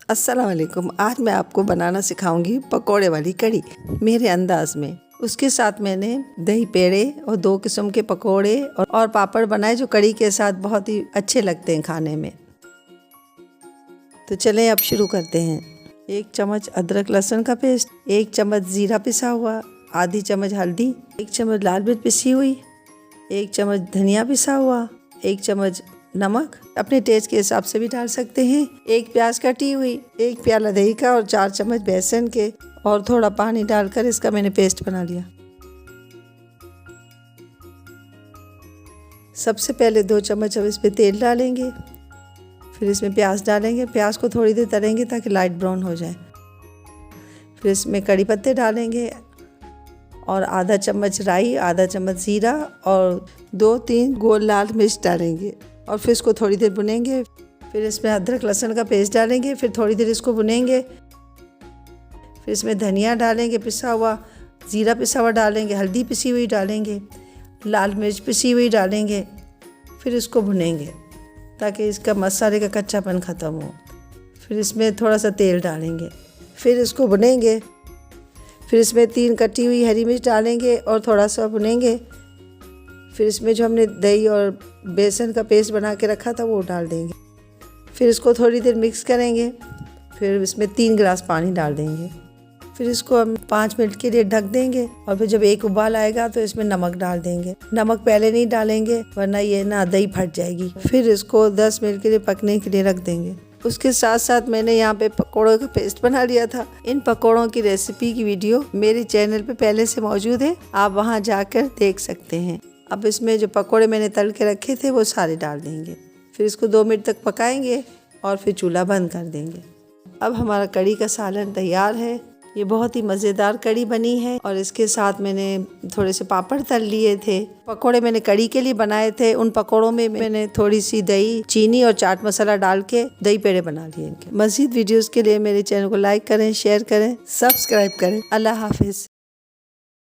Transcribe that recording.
अस्सलाम वालेकुम। आज मैं आपको बनाना सिखाऊंगी पकोड़े वाली कड़ी मेरे अंदाज में। उसके साथ मैंने दही पेड़े और 2 किस्म के पकोड़े और पापड़ बनाए जो कड़ी के साथ बहुत ही अच्छे लगते हैं खाने में। तो चलें अब शुरू करते हैं। 1 चम्मच अदरक लहसुन का पेस्ट, 1 चम्मच ज़ीरा पिसा हुआ, आधी चम्मच हल्दी, 1 चम्मच लाल मिर्च पिसी हुई, 1 चम्मच धनिया पिसा हुआ, 1 चम्मच नमक अपने टेस्ट के हिसाब से भी डाल सकते हैं, 1 प्याज कटी हुई, 1 प्याला दही का और 4 चम्मच बेसन के और थोड़ा पानी डालकर इसका मैंने पेस्ट बना लिया। सबसे पहले 2 चम्मच अब इसमें तेल डालेंगे, फिर इसमें प्याज डालेंगे। प्याज को थोड़ी देर तलेंगे ताकि लाइट ब्राउन हो जाए। फिर इसमें कड़ी पत्ते डालेंगे और आधा चम्मच राई, आधा चम्मच ज़ीरा और 2-3 गोल लाल मिर्च डालेंगे और फिर इसको थोड़ी देर भुनेंगे। फिर इसमें अदरक लहसुन का पेस्ट डालेंगे, फिर थोड़ी देर इसको भुनेंगे। फिर इसमें धनिया डालेंगे पिसा हुआ, ज़ीरा पिसा हुआ डालेंगे, हल्दी पिसी हुई डालेंगे, लाल मिर्च पिसी हुई डालेंगे। फिर इसको भुनेंगे ताकि इसका मसाले का कच्चापन ख़त्म हो। फिर इसमें थोड़ा सा तेल डालेंगे, फिर इसको भुनेंगे। फिर इसमें 3 कटी हुई हरी मिर्च डालेंगे और थोड़ा सा भुनेंगे। फिर इसमें जो हमने दही और बेसन का पेस्ट बना के रखा था वो डाल देंगे। फिर इसको थोड़ी देर मिक्स करेंगे। फिर इसमें 3 गिलास पानी डाल देंगे। फिर इसको हम 5 मिनट के लिए ढक देंगे और फिर जब एक उबाल आएगा तो इसमें नमक डाल देंगे। नमक पहले नहीं डालेंगे वरना ये ना दही फट जाएगी। फिर इसको 10 मिनट के लिए पकने के लिए रख देंगे। उसके साथ साथ मैंने यहाँ पे पकोड़ों का पेस्ट बना लिया था। इन पकोड़ों की रेसिपी की वीडियो मेरे चैनल पे पहले से मौजूद है, आप वहाँ जाकर देख सकते हैं। अब इसमें जो पकोड़े मैंने तल के रखे थे वो सारे डाल देंगे। फिर इसको 2 मिनट तक पकाएंगे और फिर चूल्हा बंद कर देंगे। अब हमारा कड़ी का सालन तैयार है। ये बहुत ही मज़ेदार कड़ी बनी है और इसके साथ मैंने थोड़े से पापड़ तल लिए थे। पकोड़े मैंने कड़ी के लिए बनाए थे। उन पकोड़ों में मैंने थोड़ी सी दही, चीनी और चाट मसाला डाल के दही पेड़े बना लिए इनके। मज़ीद वीडियोस के लिए मेरे चैनल को लाइक करें, शेयर करें, सब्सक्राइब करें। अल्लाह हाफिज़।